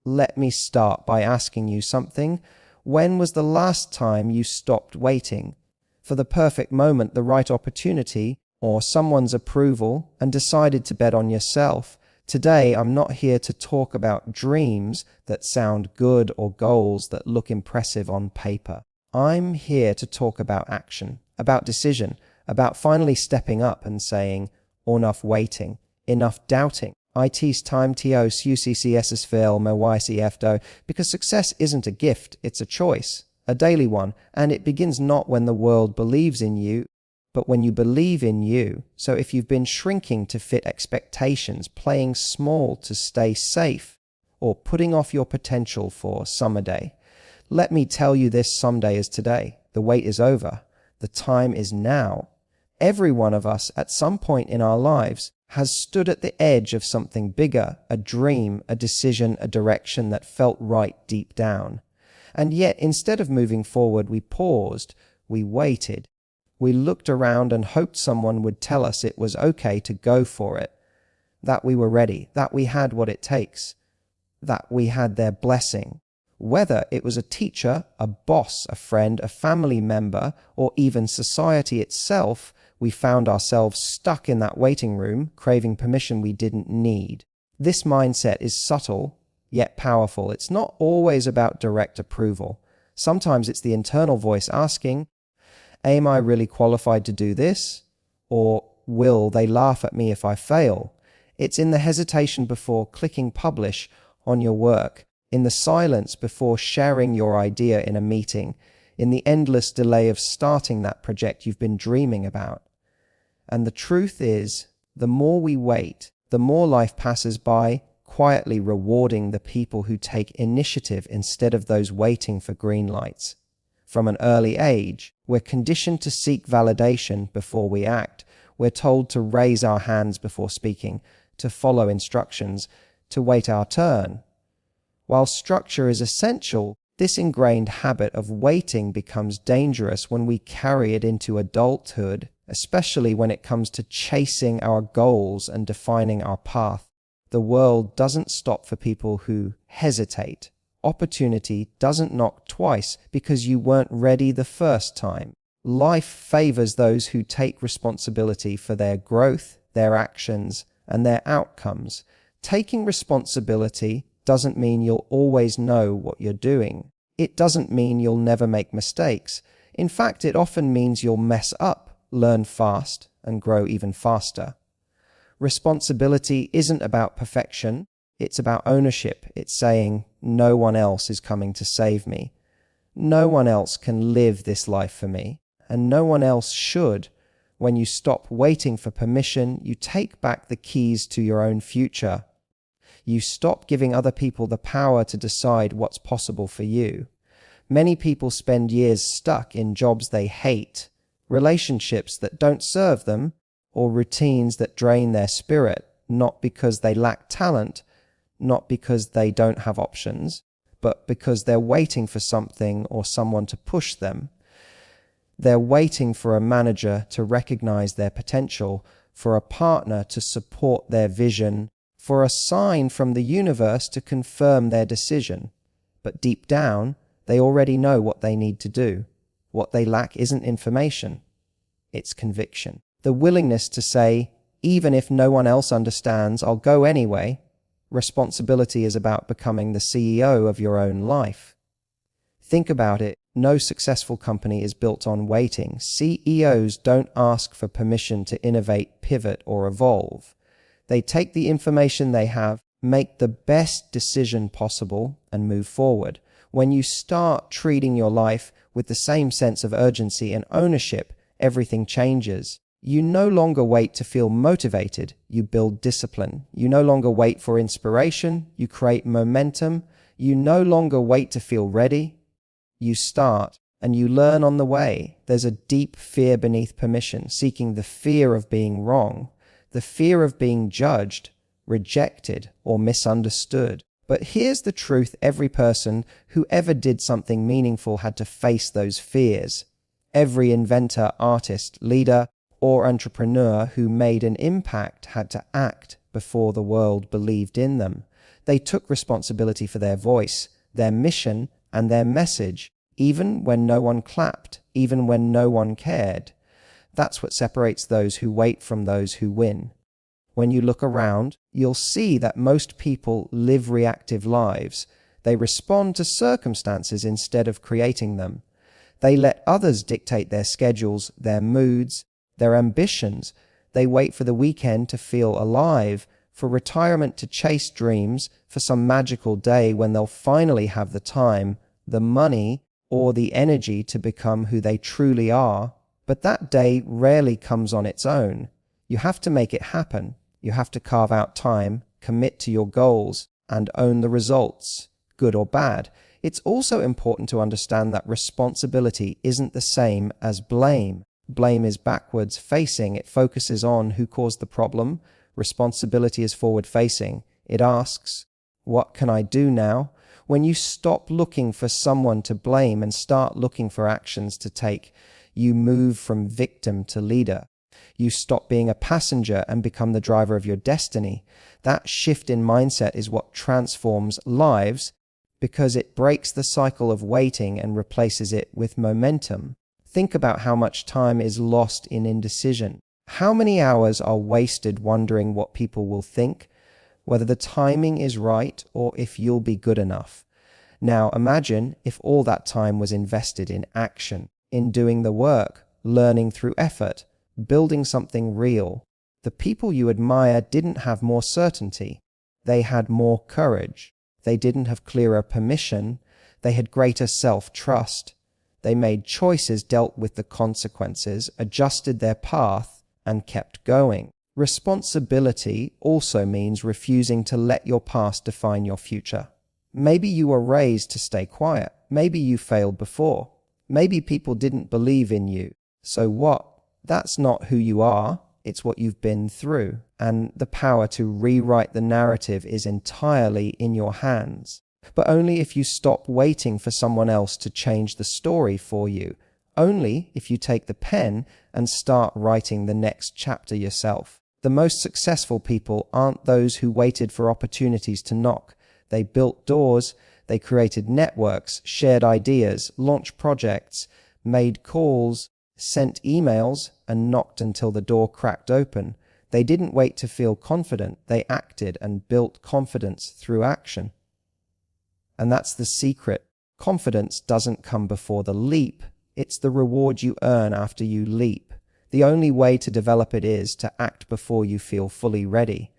let me start by asking you something. When was the last time you stopped waiting for the perfect moment, the right opportunity, or someone's approval, and decided to bet on yourself? Today, I'm not here to talk about dreams that sound good or goals that look impressive on paper. I'm here to talk about action, about decision, about finally stepping up and saying, enough waiting, enough doubting. It's time to UCCS film YCFdo, because success isn't a gift, it's a choice, a daily one, and it begins not when the world believes in you, but when you believe in you. So if you've been shrinking to fit expectations, playing small to stay safe, or putting off your potential for someday, let me tell you this: someday is today. The wait is over. The time is now. Every one of us at some point in our lives has stood at the edge of something bigger, a dream, a decision, a direction that felt right deep down. And yet, instead of moving forward, we paused, we waited. We looked around and hoped someone would tell us it was okay to go for it, that we were ready, that we had what it takes, that we had their blessing. Whether it was a teacher, a boss, a friend, a family member, or even society itself, we found ourselves stuck in that waiting room, craving permission we didn't need. This mindset is subtle, yet powerful. It's not always about direct approval. Sometimes it's the internal voice asking, am I really qualified to do this? Or will they laugh at me if I fail? It's in the hesitation before clicking publish on your work, in the silence before sharing your idea in a meeting, in the endless delay of starting that project you've been dreaming about. And the truth is, the more we wait, the more life passes by, quietly rewarding the people who take initiative instead of those waiting for green lights. From an early age, we're conditioned to seek validation before we act. We're told to raise our hands before speaking, to follow instructions, to wait our turn. While structure is essential, this ingrained habit of waiting becomes dangerous when we carry it into adulthood, especially when it comes to chasing our goals and defining our path. The world doesn't stop for people who hesitate. Opportunity doesn't knock twice because you weren't ready the first time. Life favors those who take responsibility for their growth, their actions, and their outcomes. Taking responsibility doesn't mean you'll always know what you're doing. It doesn't mean you'll never make mistakes. In fact, it often means you'll mess up, learn fast, and grow even faster. Responsibility isn't about perfection. It's about ownership. It's saying, no one else is coming to save me. No one else can live this life for me, and no one else should. When you stop waiting for permission, you take back the keys to your own future. You stop giving other people the power to decide what's possible for you. Many people spend years stuck in jobs they hate, relationships that don't serve them, or routines that drain their spirit, not because they lack talent, not because they don't have options, but because they're waiting for something or someone to push them. They're waiting for a manager to recognize their potential, for a partner to support their vision, for a sign from the universe to confirm their decision. But deep down, they already know what they need to do. What they lack isn't information, it's conviction. The willingness to say, even if no one else understands, I'll go anyway. Responsibility is about becoming the CEO of your own life. Think about it. No successful company is built on waiting. CEOs don't ask for permission to innovate, pivot, or evolve. They take the information they have, make the best decision possible, and move forward. When you start treating your life with the same sense of urgency and ownership, everything changes. You no longer wait to feel motivated, you build discipline. You no longer wait for inspiration, you create momentum. You no longer wait to feel ready, you start, and you learn on the way. There's a deep fear beneath permission, seeking the fear of being wrong, the fear of being judged, rejected, or misunderstood. But here's the truth: every person who ever did something meaningful had to face those fears. Every inventor, artist, leader, or entrepreneur who made an impact had to act before the world believed in them. They took responsibility for their voice, their mission, and their message, even when no one clapped, even when no one cared. That's what separates those who wait from those who win. When you look around, you'll see that most people live reactive lives. They respond to circumstances instead of creating them. They let others dictate their schedules, their moods, their ambitions. They wait for the weekend to feel alive, for retirement to chase dreams, for some magical day when they'll finally have the time, the money, or the energy to become who they truly are. But that day rarely comes on its own. You have to make it happen. You have to carve out time, commit to your goals, and own the results, good or bad. It's also important to understand that responsibility isn't the same as blame. Blame is backwards facing. It focuses on who caused the problem. Responsibility is forward facing. It asks, what can I do now? When you stop looking for someone to blame and start looking for actions to take, you move from victim to leader. You stop being a passenger and become the driver of your destiny. That shift in mindset is what transforms lives, because it breaks the cycle of waiting and replaces it with momentum. Think about how much time is lost in indecision. How many hours are wasted wondering what people will think, whether the timing is right, or if you'll be good enough. Now imagine if all that time was invested in action, in doing the work, learning through effort, building something real. The people you admire didn't have more certainty. They had more courage. They didn't have clearer permission. They had greater self-trust. They made choices, dealt with the consequences, adjusted their path, and kept going. Responsibility also means refusing to let your past define your future. Maybe you were raised to stay quiet. Maybe you failed before. Maybe people didn't believe in you. So what? That's not who you are. It's what you've been through. And the power to rewrite the narrative is entirely in your hands. But only if you stop waiting for someone else to change the story for you. Only if you take the pen and start writing the next chapter yourself. The most successful people aren't those who waited for opportunities to knock. They built doors, they created networks, shared ideas, launched projects, made calls, sent emails, and knocked until the door cracked open. They didn't wait to feel confident. They acted and built confidence through action. And that's the secret. Confidence doesn't come before the leap. It's the reward you earn after you leap. The only way to develop it is to act before you feel fully ready.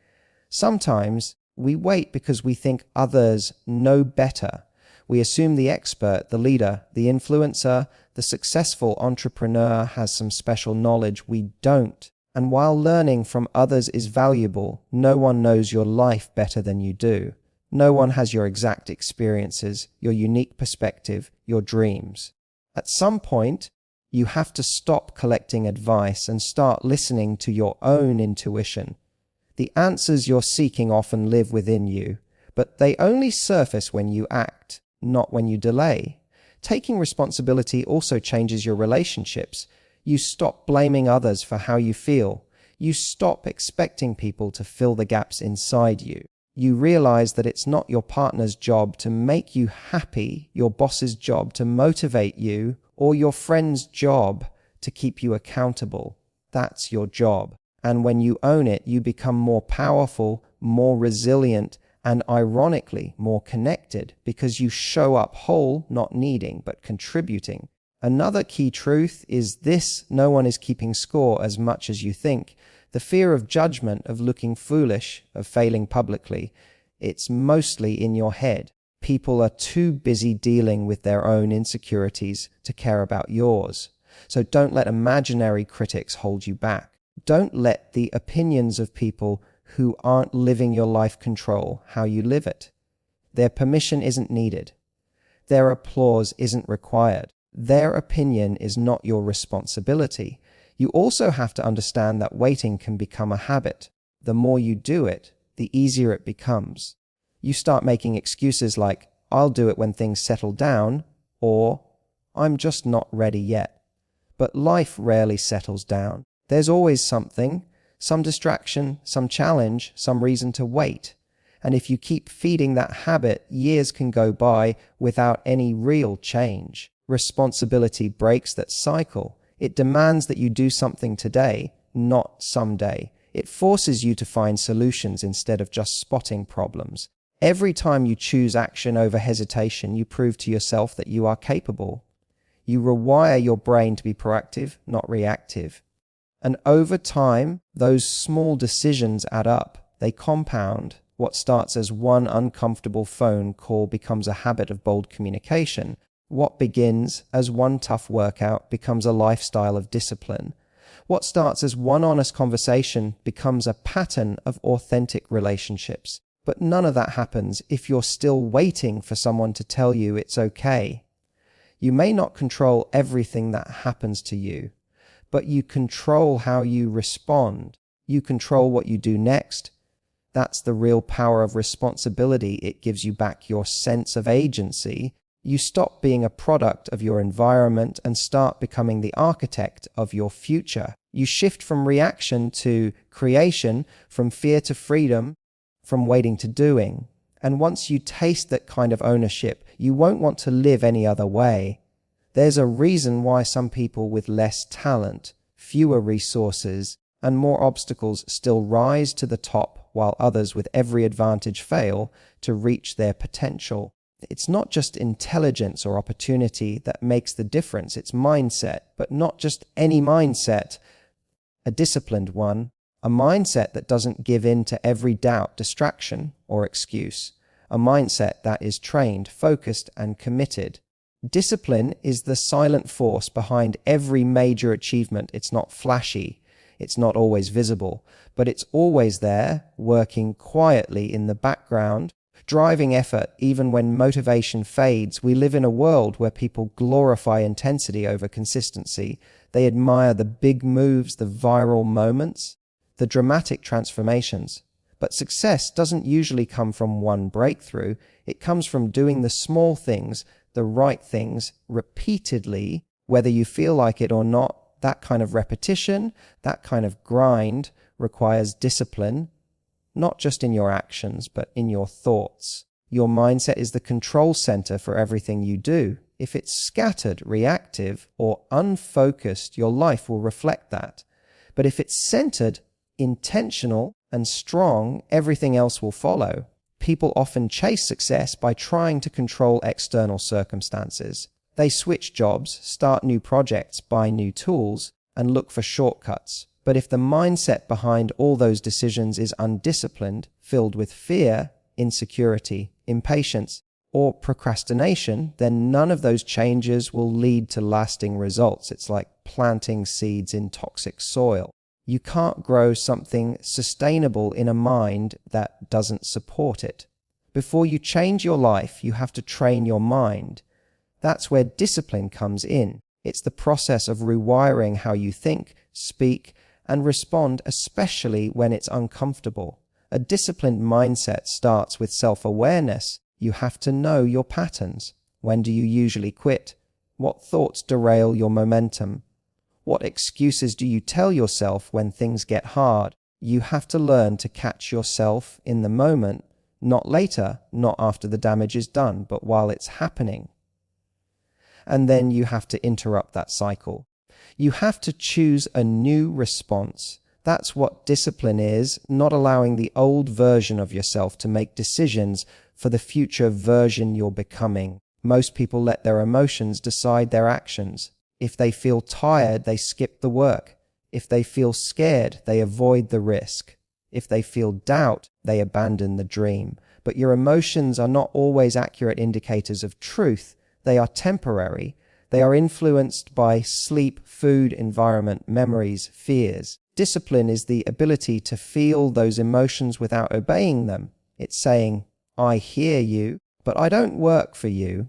Sometimes we wait because we think others know better. We assume the expert, the leader, the influencer, the successful entrepreneur has some special knowledge we don't. And while learning from others is valuable, no one knows your life better than you do. No one has your exact experiences, your unique perspective, your dreams. At some point, you have to stop collecting advice and start listening to your own intuition. The answers you're seeking often live within you, but they only surface when you act, not when you delay. Taking responsibility also changes your relationships. You stop blaming others for how you feel. You stop expecting people to fill the gaps inside you. You realize that it's not your partner's job to make you happy, your boss's job to motivate you, or your friend's job to keep you accountable. That's your job. And when you own it, you become more powerful, more resilient, and ironically, more connected, because you show up whole, not needing, but contributing. Another key truth is this: no one is keeping score as much as you think. The fear of judgment, of looking foolish, of failing publicly, it's mostly in your head. People are too busy dealing with their own insecurities to care about yours. So don't let imaginary critics hold you back. Don't let the opinions of people who aren't living your life control how you live it. Their permission isn't needed. Their applause isn't required. Their opinion is not your responsibility. You also have to understand that waiting can become a habit. The more you do it, the easier it becomes. You start making excuses like, I'll do it when things settle down, or I'm just not ready yet. But life rarely settles down. There's always something, some distraction, some challenge, some reason to wait. And if you keep feeding that habit, years can go by without any real change. Responsibility breaks that cycle. It demands that you do something today, not someday. It forces you to find solutions instead of just spotting problems. Every time you choose action over hesitation, you prove to yourself that you are capable. You rewire your brain to be proactive, not reactive. And over time, those small decisions add up. They compound. What starts as one uncomfortable phone call becomes a habit of bold communication. What begins as one tough workout becomes a lifestyle of discipline. What starts as one honest conversation becomes a pattern of authentic relationships. But none of that happens if you're still waiting for someone to tell you it's okay. You may not control everything that happens to you, but you control how you respond. You control what you do next. That's the real power of responsibility. It gives you back your sense of agency. You stop being a product of your environment and start becoming the architect of your future. You shift from reaction to creation, from fear to freedom, from waiting to doing. And once you taste that kind of ownership, you won't want to live any other way. There's a reason why some people with less talent, fewer resources, and more obstacles still rise to the top, while others with every advantage fail to reach their potential. It's not just intelligence or opportunity that makes the difference, it's mindset, but not just any mindset, a disciplined one, a mindset that doesn't give in to every doubt, distraction, or excuse, a mindset that is trained, focused, and committed. Discipline is the silent force behind every major achievement. It's not flashy, it's not always visible, but it's always there, working quietly in the background, driving effort even when motivation fades. We live in a world where people glorify intensity over consistency. They admire the big moves, the viral moments, the dramatic transformations. But success doesn't usually come from one breakthrough. It comes from doing the small things, the right things, repeatedly, whether you feel like it or not. That kind of repetition, that kind of grind requires discipline, not just in your actions, but in your thoughts. Your mindset is the control center for everything you do. If it's scattered, reactive, or unfocused, your life will reflect that. But if it's centered, intentional, and strong, everything else will follow. People often chase success by trying to control external circumstances. They switch jobs, start new projects, buy new tools, and look for shortcuts. But if the mindset behind all those decisions is undisciplined, filled with fear, insecurity, impatience, or procrastination, then none of those changes will lead to lasting results. It's like planting seeds in toxic soil. You can't grow something sustainable in a mind that doesn't support it. Before you change your life, you have to train your mind. That's where discipline comes in. It's the process of rewiring how you think, speak, and respond, especially when it's uncomfortable. A disciplined mindset starts with self-awareness. You have to know your patterns. When do you usually quit? What thoughts derail your momentum? What excuses do you tell yourself when things get hard? You have to learn to catch yourself in the moment, not later, not after the damage is done, but while it's happening. And then you have to interrupt that cycle. You have to choose a new response. That's what discipline is, not allowing the old version of yourself to make decisions for the future version you're becoming. Most people let their emotions decide their actions. If they feel tired, they skip the work. If they feel scared, they avoid the risk. If they feel doubt, they abandon the dream. But your emotions are not always accurate indicators of truth. They are temporary. They are influenced by sleep, food, environment, memories, fears. Discipline is the ability to feel those emotions without obeying them. It's saying, I hear you, but I don't work for you.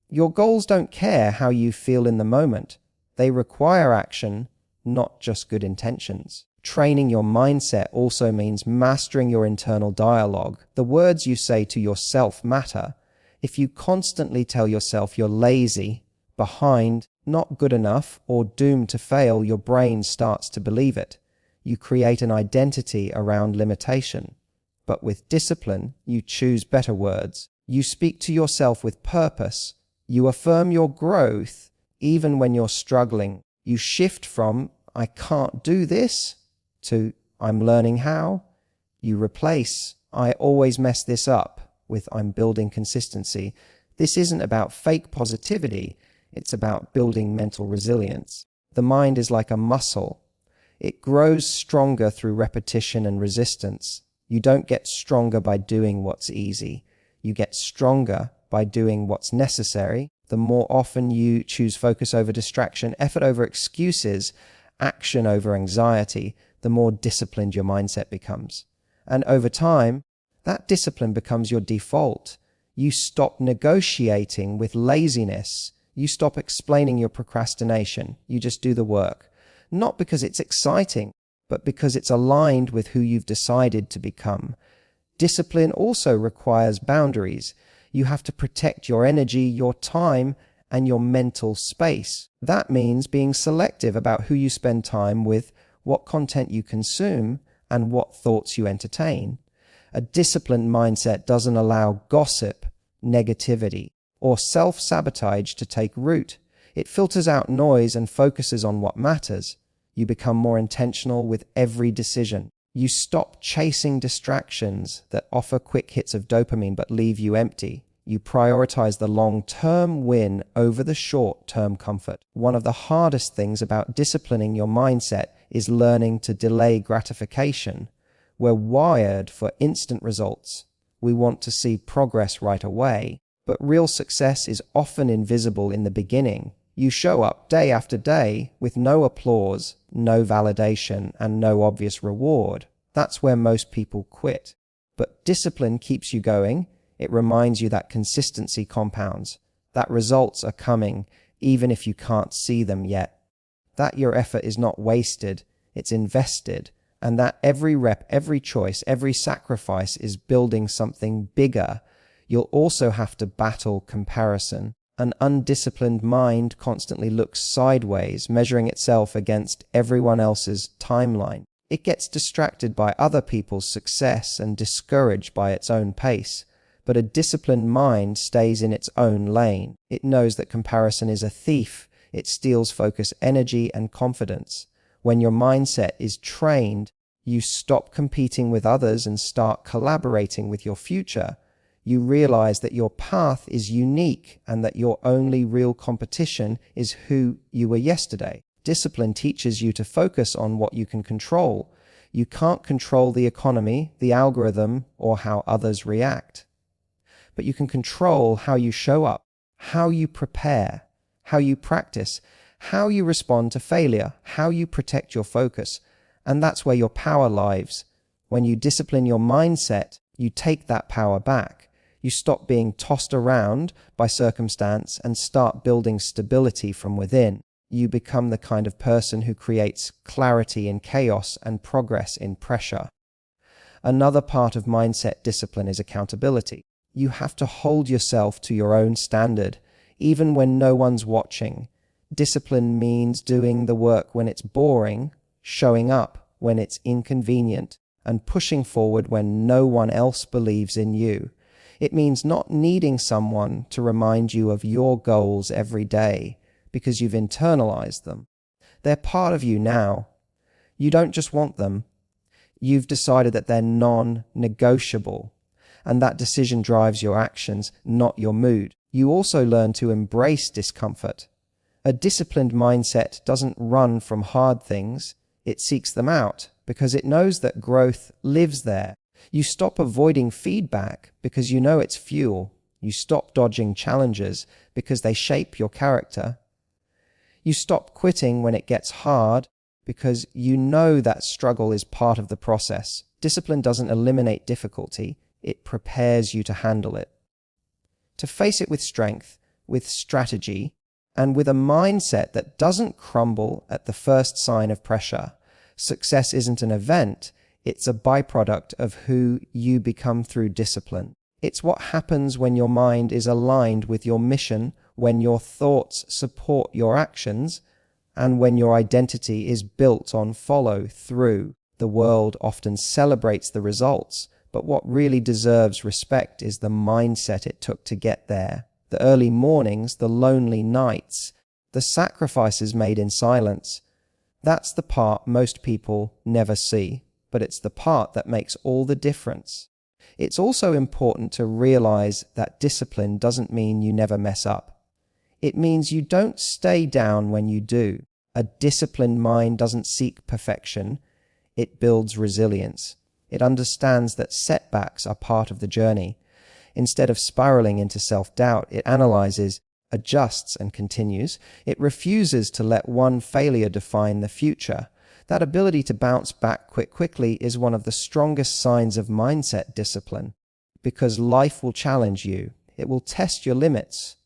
Your goals don't care how you feel in the moment. They require action, not just good intentions. Training your mindset also means mastering your internal dialogue. The words you say to yourself matter. If you constantly tell yourself you're lazy, behind, not good enough, or doomed to fail, your brain starts to believe it. You create an identity around limitation. But with discipline, you choose better words. You speak to yourself with purpose. You affirm your growth even when you're struggling. You shift from "I can't do this" to "I'm learning how." You replace "I always mess this up" with "I'm building consistency." This isn't about fake positivity. It's about building mental resilience. The mind is like a muscle. It grows stronger through repetition and resistance. You don't get stronger by doing what's easy. You get stronger by doing what's necessary. The more often you choose focus over distraction, effort over excuses, action over anxiety, the more disciplined your mindset becomes. And over time, that discipline becomes your default. You stop negotiating with laziness. You stop explaining your procrastination. You just do the work. Not because it's exciting, but because it's aligned with who you've decided to become. Discipline also requires boundaries. You have to protect your energy, your time, and your mental space. That means being selective about who you spend time with, what content you consume, and what thoughts you entertain. A disciplined mindset doesn't allow gossip, negativity, or self-sabotage to take root. It filters out noise and focuses on what matters. You become more intentional with every decision. You stop chasing distractions that offer quick hits of dopamine but leave you empty. You prioritize the long-term win over the short-term comfort. One of the hardest things about disciplining your mindset is learning to delay gratification. We're wired for instant results. We want to see progress right away. But real success is often invisible in the beginning. You show up day after day with no applause, no validation, and no obvious reward. That's where most people quit. But discipline keeps you going. It reminds you that consistency compounds, that results are coming, even if you can't see them yet. That your effort is not wasted, it's invested, and that every rep, every choice, every sacrifice is building something bigger. You'll also have to battle comparison. An undisciplined mind constantly looks sideways, measuring itself against everyone else's timeline. It gets distracted by other people's success and discouraged by its own pace. But a disciplined mind stays in its own lane. It knows that comparison is a thief. It steals focus, energy, and confidence. When your mindset is trained, you stop competing with others and start collaborating with your future. You realize that your path is unique and that your only real competition is who you were yesterday. Discipline teaches you to focus on what you can control. You can't control the economy, the algorithm, or how others react. But you can control how you show up, how you prepare, how you practice, how you respond to failure, how you protect your focus. And that's where your power lies. When you discipline your mindset, you take that power back. You stop being tossed around by circumstance and start building stability from within. You become the kind of person who creates clarity in chaos and progress in pressure. Another part of mindset discipline is accountability. You have to hold yourself to your own standard, even when no one's watching. Discipline means doing the work when it's boring, showing up when it's inconvenient, and pushing forward when no one else believes in you. It means not needing someone to remind you of your goals every day, because you've internalized them. They're part of you now. You don't just want them. You've decided that they're non-negotiable. And that decision drives your actions, not your mood. You also learn to embrace discomfort. A disciplined mindset doesn't run from hard things, it seeks them out because it knows that growth lives there. You stop avoiding feedback because you know it's fuel. You stop dodging challenges because they shape your character. You stop quitting when it gets hard because you know that struggle is part of the process. Discipline doesn't eliminate difficulty. It prepares you to handle it. To face it with strength, with strategy, and with a mindset that doesn't crumble at the first sign of pressure. Success isn't an event, it's a byproduct of who you become through discipline. It's what happens when your mind is aligned with your mission, when your thoughts support your actions, and when your identity is built on follow through. The world often celebrates the results, But what really deserves respect is the mindset it took to get there. The early mornings, the lonely nights, the sacrifices made in silence. That's the part most people never see, but it's the part that makes all the difference. It's also important to realize that discipline doesn't mean you never mess up. It means you don't stay down when you do. A disciplined mind doesn't seek perfection. It builds resilience. It understands that setbacks are part of the journey. Instead of spiraling into self-doubt, it analyzes, adjusts, and continues. It refuses to let one failure define the future. That ability to bounce back quickly is one of the strongest signs of mindset discipline, because life will challenge you. It will test your limits.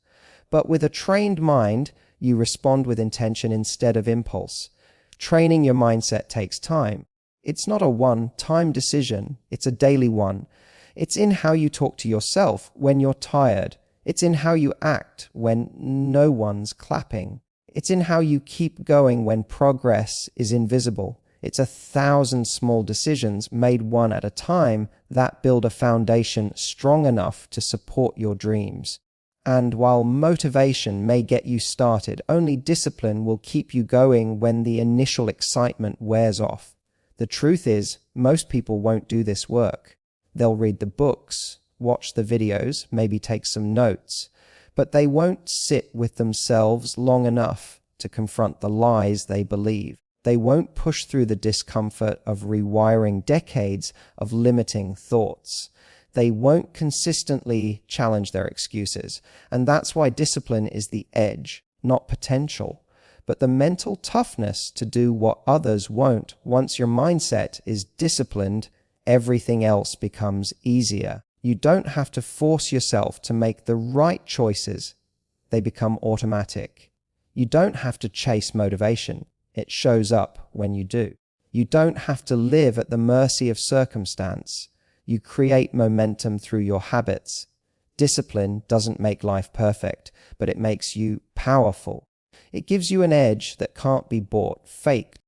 But with a trained mind, you respond with intention instead of impulse. Training your mindset takes time. It's not a one-time decision. It's a daily one. It's in how you talk to yourself when you're tired. It's in how you act when no one's clapping. It's in how you keep going when progress is invisible. It's 1,000 small decisions made one at a time that build a foundation strong enough to support your dreams. And while motivation may get you started, only discipline will keep you going when the initial excitement wears off. The truth is, most people won't do this work. They'll read the books, watch the videos, maybe take some notes, but they won't sit with themselves long enough to confront the lies they believe. They won't push through the discomfort of rewiring decades of limiting thoughts. They won't consistently challenge their excuses. And that's why discipline is the edge, not potential, but the mental toughness to do what others won't. Once your mindset is disciplined, everything else becomes easier. You don't have to force yourself to make the right choices. They become automatic. You don't have to chase motivation. It shows up when you do. You don't have to live at the mercy of circumstance. You create momentum through your habits. Discipline doesn't make life perfect, but it makes you powerful. It gives you an edge that can't be bought, faked,